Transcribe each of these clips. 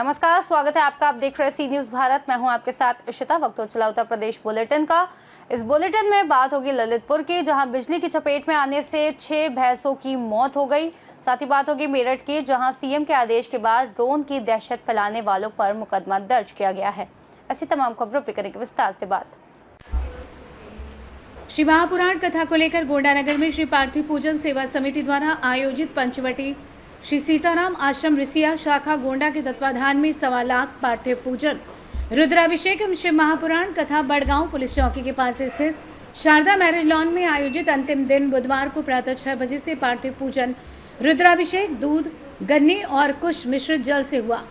नमस्कार, स्वागत है आपका। आप देख रहे हैं सी न्यूज भारत। मैं हूं आपके साथ इशिता। वक्त हो चला उत्तर प्रदेश बुलेटिन का। इस बुलेटिन में बात होगी ललितपुर की, जहां बिजली की चपेट में आने से 6 भैंसों की मौत हो गई। साथ ही बात होगी मेरठ की, जहां सीएम के आदेश के बाद ड्रोन की दहशत फैलाने वालों पर मुकदमा दर्ज किया गया है। ऐसी तमाम खबरों पर करेंगे विस्तार से बात। श्री महापुराण कथा को लेकर गोंडानगर में श्री पार्थिव पूजन सेवा समिति द्वारा आयोजित पंचवटी श्री सीताराम आश्रम रिसिया शाखा गोंडा के तत्वाधान में 1.25 लाख पार्थिव पूजन, रुद्राभिषेक एवं शिव महापुराण कथा बड़गांव पुलिस चौकी के पास स्थित शारदा मैरिज लॉन में आयोजित अंतिम दिन बुधवार को प्रातः 6 बजे से पार्थिव पूजन, रुद्राभिषेक दूध, गन्ने और कुश मिश्रित जल से हुआ।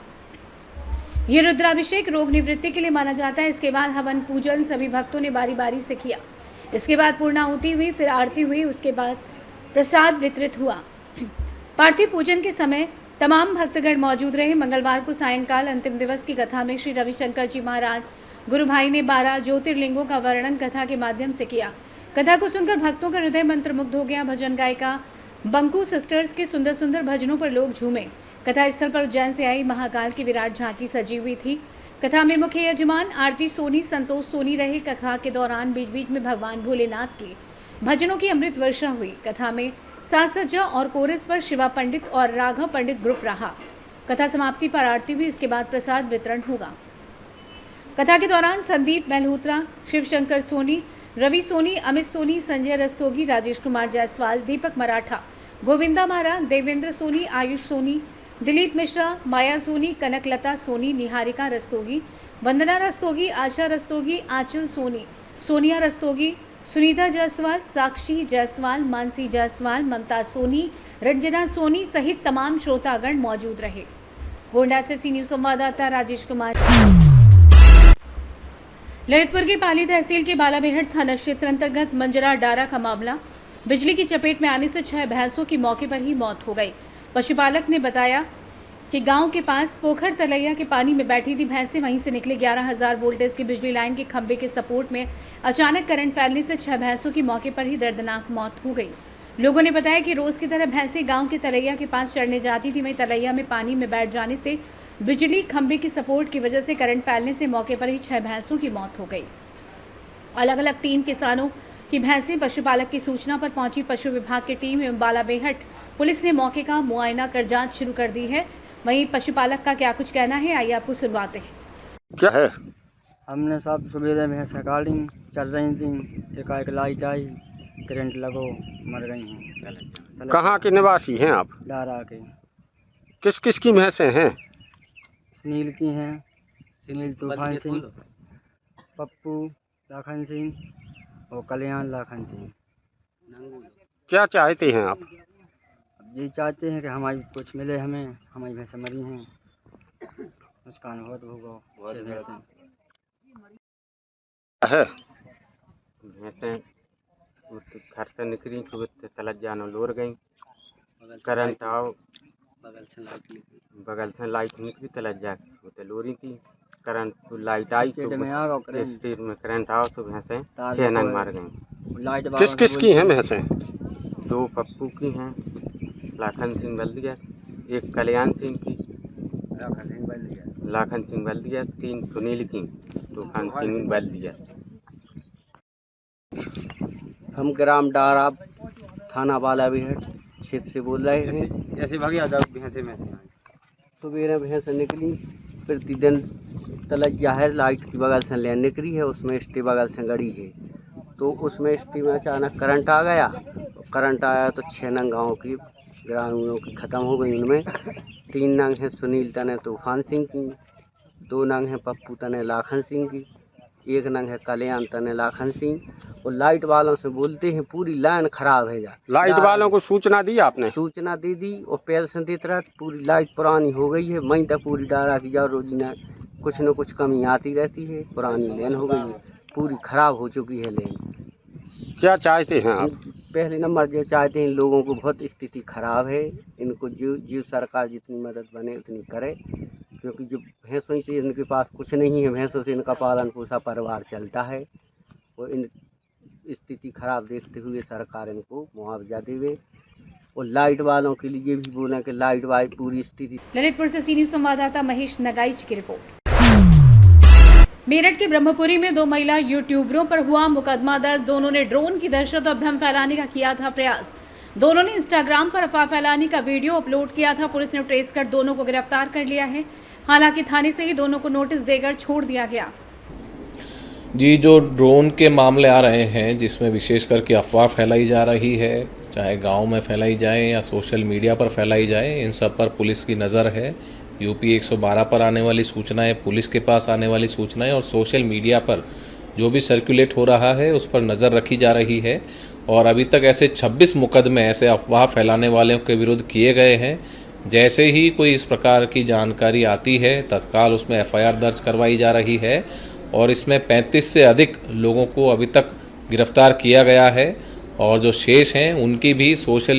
ये रुद्राभिषेक रोग निवृत्ति के लिए माना जाता है। इसके बाद हवन पूजन सभी भक्तों ने बारी बारी से किया। इसके बाद पूर्णाहुति हुई, फिर आरती हुई, उसके बाद प्रसाद वितरित हुआ। पार्थिव पूजन के समय तमाम भक्तगण मौजूद रहे। मंगलवार को सायंकाल अंतिम दिवस की कथा में श्री रविशंकर जी महाराज गुरु भाई ने 12 ज्योतिर्लिंगों का वर्णन कथा के माध्यम से किया। कथा को सुनकर भक्तों का हृदय मंत्रमुग्ध हो गया। भजन गायिका बंकू सिस्टर्स के सुंदर सुंदर भजनों पर लोग झूमे। कथा स्थल पर उज्जैन से आई महाकाल की विराट झांकी सजी हुई थी। कथा में मुख्य यजमान आरती सोनी संतोष सोनी रहे। कथा के दौरान बीच बीच में भगवान भोलेनाथ के भजनों की अमृत वर्षा हुई। कथा में साज सज्जा और कोरस पर शिवा पंडित और राघव पंडित ग्रुप रहा। कथा समाप्ति पर आरती हुई, इसके बाद प्रसाद वितरण होगा। कथा के दौरान संदीप मल्होत्रा, शिवशंकर सोनी, रवि सोनी, अमित सोनी, संजय रस्तोगी, राजेश कुमार जायसवाल, दीपक मराठा, गोविंदा मारा, देवेंद्र सोनी, आयुष सोनी, दिलीप मिश्रा, माया सोनी, कनकलता सोनी, निहारिका रस्तोगी, वंदना रस्तोगी, आशा रस्तोगी, आंचल सोनी, सोनिया रस्तोगी, सुनीता जायसवाल, साक्षी जायसवाल, मानसी जायसवाल, ममता सोनी, रंजना सोनी सहित तमाम श्रोतागण मौजूद रहे। गोंडा से सी न्यूज संवाददाता राजेश कुमार। ललितपुर की पाली तहसील के बालाबेहट थाना क्षेत्र अंतर्गत मंजरा डारा का मामला। बिजली की चपेट में आने से 6 भैंसों की मौके पर ही मौत हो गई। पशुपालक ने बताया कि गांव के पास पोखर तलैया के पानी में बैठी थी भैंसें। वहीं से निकले 11,000 वोल्टेज की बिजली लाइन के खंभे के सपोर्ट में अचानक करंट फैलने से 6 भैंसों की मौके पर ही दर्दनाक मौत हो गई। लोगों ने बताया कि रोज की तरह भैंसें गांव के तलैया के पास चढ़ने जाती थी। वहीं तलैया में पानी में बैठ जाने से बिजली खंभे की सपोर्ट की वजह से करंट फैलने से मौके पर ही 6 भैंसों की मौत हो गई। अलग अलग 3 किसानों की भैंसें पशुपालक की सूचना पर पहुंची। पशु विभाग की टीम एवं बालाबेहट पुलिस ने मौके का मुआयना कर जांच शुरू कर दी है। वहीं पशुपालक का क्या कुछ कहना है, आइए आपको सुनवाते हैं। क्या है? हमने सब सवेरे भैंस काटी, चल रही थी, एकाएक लाइट आई, करंट लगो, मर गई हैं। कहाँ के निवासी हैं आप? डारा के। किस किस की भैंसें हैं? सुनील की हैं, सुनील तूफान सिंह, पप्पू लाखन सिंह और कल्याण लाखन सिंह। क्या चाहते हैं आप? अब ये चाहते हैं कि हमारी कुछ मिले, हमारी भैंसें मरी हैं, उसका अनुभव होगा। है भैंसें घर से निकली तो तलत जानो लोर गई। करंट आओ, बगल से लाइट निकली, तलत जा लोरी थी। करंट तो लाइट आई तो स्पीड में करंट आओ तो भैंसें 6 नंग मार गई। किस किस की हैं भैंसें? 2 पप्पू की हैं, लाखन सिंह बल्दिया, एक कल्याण सिंह की, लाखन सिंह बल्दिया, 3 सुनील की, तूफान सिंह बल्दिया। हम ग्राम डारा थाना बालाबेहट क्षेत्र से बोल रहे हैं। ऐसे भगिया भैंसे में सवेरे भैंस निकली, प्रतिदिन तलैया है, लाइट की बगल से लेन निकली है, उसमें स्टे बगल से गड़ी है, तो उसमें स्टे में अचानक करंट आ गया। करंट आया तो 6 नंग गाँव की ग्रामीणों की ख़त्म हो गई। उनमें 3 नंग हैं सुनील तने तूफान सिंह की, 2 नंग हैं पप्पू तने लाखन सिंह की, 1 नंग है कल्याण तने लाखन सिंह। और लाइट वालों से बोलते हैं पूरी लाइन खराब है। लाइट वालों को सूचना दी आपने? सूचना दे दी और पैर से देते रहे। पूरी लाइट पुरानी हो गई है, मई तक पूरी डारा की जाओ रोजीना कुछ न कुछ कमी आती रहती है। पुरानी लेन हो गई है, पूरी खराब हो चुकी है लेन। क्या चाहते हैं आप? पहले नंबर जो चाहते हैं, लोगों को बहुत स्थिति खराब है, इनको जीव सरकार जितनी मदद बने उतनी करे, क्योंकि जो भैंसों से इनके पास कुछ नहीं है, भैंसों से इनका पालन पोषा परिवार चलता है। और इन स्थिति खराब देखते हुए सरकार इनको मुआवजा देवे और लाइट वालों के लिए भी बोला कि लाइट वाइट पूरी स्थिति। ललितपुर से सी न्यूज संवाददाता महेश नगाइच की रिपोर्ट। मेरठ के ब्रह्मपुरी में 2 महिला यूट्यूबरों पर हुआ मुकदमा दर्ज। दोनों ने ड्रोन की दहशत और भ्रम फैलाने का किया था प्रयास। दोनों ने इंस्टाग्राम पर अफवाह फैलाने का वीडियो अपलोड किया था। पुलिस ने ट्रेस कर दोनों को गिरफ्तार कर लिया है। हालांकि थाने से ही दोनों को नोटिस देकर छोड़ दिया गया। जी, जो ड्रोन के मामले आ रहे हैं जिसमें विशेष करके अफवाह फैलाई जा रही है, चाहे गांव में फैलाई जाए या सोशल मीडिया पर फैलाई जाए, इन सब पर पुलिस की नज़र है। यूपी 112 पर आने वाली सूचनाएं, पुलिस के पास आने वाली सूचनाएं और सोशल मीडिया पर जो भी सर्कुलेट हो रहा है उस पर नज़र रखी जा रही है। और अभी तक ऐसे 26 मुकदमे ऐसे अफवाह फैलाने वालों के विरुद्ध किए गए हैं। जैसे ही कोई इस प्रकार की जानकारी आती है तत्काल उसमें FIR दर्ज करवाई जा रही है और इसमें 35 से अधिक लोगों को अभी तक गिरफ्तार किया गया है। और जो शेष हैं उनकी भी सोशल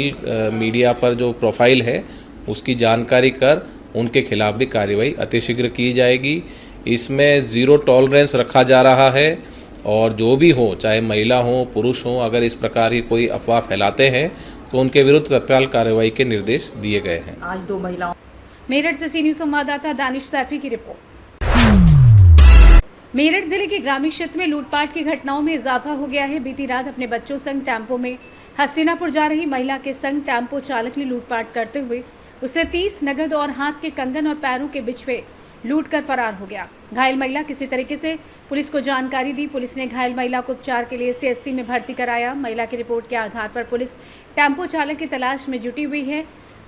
मीडिया पर जो प्रोफाइल है उसकी जानकारी कर उनके खिलाफ भी कार्रवाई अतिशीघ्र की जाएगी। इसमें ज़ीरो टॉलरेंस रखा जा रहा है और जो भी हो, चाहे महिला हो पुरुष हो, अगर इस प्रकार की कोई अफवाह फैलाते हैं तो उनके विरुद्ध तत्काल कार्रवाई के निर्देश दिए गए हैं। आज 2 महिलाओं। मेरठ से सी न्यूज संवाददाता दानिश सैफी की रिपोर्ट। मेरठ जिले के ग्रामीण क्षेत्र में लूटपाट की घटनाओं में इजाफा हो गया है। बीती रात अपने बच्चों संग टेम्पो में हस्तिनापुर जा रही महिला के संग टेम्पो चालक ने लूटपाट करते हुए उसे 30 नगद और हाथ के कंगन और पैरों के बिछवे लूट कर फरार हो गया। घायल महिला किसी तरीके से पुलिस को जानकारी दी। पुलिस ने घायल महिला को उपचार के लिए CHC में भर्ती कराया। महिला की रिपोर्ट के आधार पर पुलिस टेम्पो चालक की तलाश में जुटी हुई है।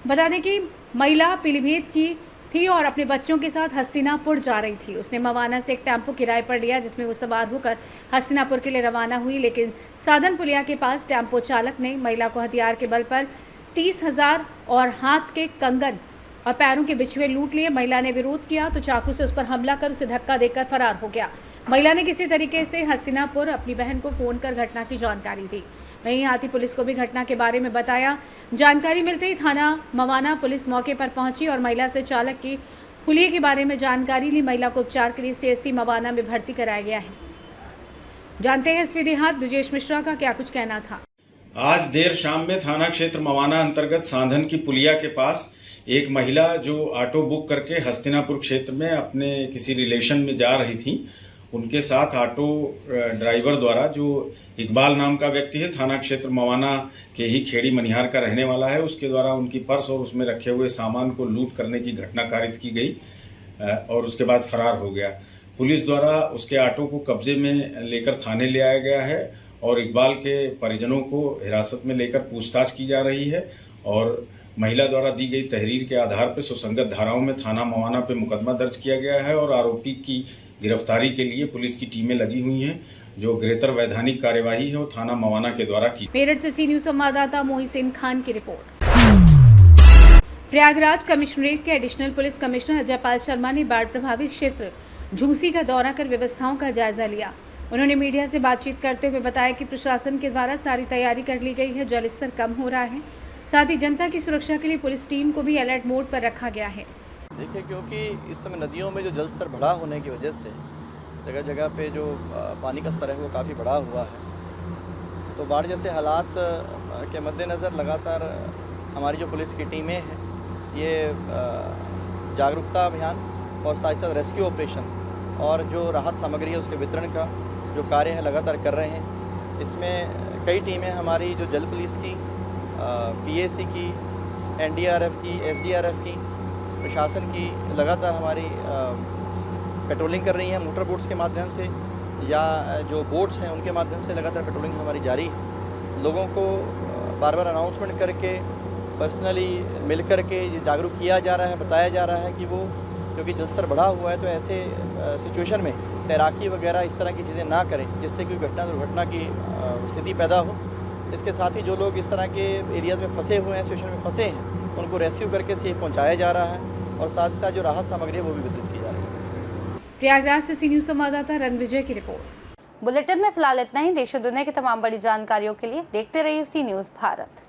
बता दें कि महिला पीलीभीत की थी और अपने बच्चों के साथ हस्तिनापुर जा रही थी। उसने मवाना से एक टेम्पो किराए पर लिया जिसमें वो सवार होकर हस्तिनापुर के लिए रवाना हुई, लेकिन साधन पुलिया के पास टेम्पो चालक ने महिला को हथियार के बल पर 30,000 और हाथ के कंगन और पैरों के बिछुए लूट लिए। महिला ने विरोध किया तो चाकू से उस पर हमला कर उसे धक्का देकर फरार हो गया। महिला ने किसी तरीके से हस्तिनापुर अपनी बहन को फ़ोन कर घटना की जानकारी दी। वहीं आती पुलिस को भी घटना के बारे में बताया। जानकारी मिलते ही थाना मवाना पुलिस मौके पर पहुंची और महिला से चालक की हुलिये के बारे में जानकारी ली। महिला को उपचार के लिए CHC मवाना में भर्ती कराया गया है। जानते हैं SP देहात ब्रजेश मिश्रा का क्या कुछ कहना था। आज देर शाम में थाना क्षेत्र मवाना अंतर्गत सांधन की पुलिया के पास एक महिला जो ऑटो बुक करके हस्तिनापुर क्षेत्र में अपने किसी रिलेशन में जा रही थी, उनके साथ ऑटो ड्राइवर द्वारा, जो इकबाल नाम का व्यक्ति है, थाना क्षेत्र मवाना के ही खेड़ी मनिहार का रहने वाला है, उसके द्वारा उनकी पर्स और उसमें रखे हुए सामान को लूट करने की घटना कारित की गई और उसके बाद फरार हो गया। पुलिस द्वारा उसके ऑटो को कब्जे में लेकर थाने ले आया गया है और इकबाल के परिजनों को हिरासत में लेकर पूछताछ की जा रही है और महिला द्वारा दी गई तहरीर के आधार पर सुसंगत धाराओं में थाना मवाना पे मुकदमा दर्ज किया गया है और आरोपी की गिरफ्तारी के लिए पुलिस की टीमें लगी हुई हैं। जो गृहतर वैधानिक कार्यवाही है वो थाना मवाना के द्वारा की। मेरठ से सी न्यूज संवाददाता मोहिसिन खान की रिपोर्ट। प्रयागराज कमिश्नरेट के additional police commissioner Ajaypal Sharma ने बाढ़ प्रभावित क्षेत्र झूंसी का दौरा कर व्यवस्थाओं का जायजा लिया। उन्होंने मीडिया से बातचीत करते हुए बताया कि प्रशासन के द्वारा सारी तैयारी कर ली गई है। जल स्तर कम हो रहा है, साथ ही जनता की सुरक्षा के लिए पुलिस टीम को भी अलर्ट मोड पर रखा गया है। देखिए, क्योंकि इस समय नदियों में जो जल स्तर बढ़ा होने की वजह से जगह जगह पे जो पानी का स्तर है वो काफ़ी बढ़ा हुआ है, तो बाढ़ जैसे हालात के मद्देनज़र लगातार हमारी जो पुलिस की टीमें हैं ये जागरूकता अभियान और साथ ही साथ रेस्क्यू ऑपरेशन और जो राहत सामग्री है उसके वितरण का जो कार्य है लगातार कर रहे हैं। इसमें कई टीमें हमारी जो जल पुलिस की, PAC की, NDRF की, SDRF की, प्रशासन की लगातार हमारी पेट्रोलिंग कर रही हैं मोटर बोट्स के माध्यम से या जो बोट्स हैं उनके माध्यम से लगातार पेट्रोलिंग हमारी जारी है। लोगों को बार बार अनाउंसमेंट करके पर्सनली मिल कर के ये जागरूक किया जा रहा है, बताया जा रहा है कि वो क्योंकि जल स्तर बढ़ा हुआ है तो ऐसे सिचुएशन में तैराकी वगैरह इस तरह की चीज़ें ना करें जिससे कोई दुर्घटना की स्थिति पैदा हो। इसके साथ ही जो लोग इस तरह के एरियाज़ में फंसे हुए हैं, सिचुएशन में फंसे हैं, उनको रेस्क्यू करके सेफ पहुँचाया जा रहा है और साथ ही साथ जो राहत सामग्री है वो भी वितरित की जा रही है। प्रयागराज से सी न्यूज संवाददाता रणविजय की रिपोर्ट। बुलेटिन में फिलहाल इतना ही। देश और दुनिया की तमाम बड़ी जानकारियों के लिए देखते रहिए सी न्यूज भारत।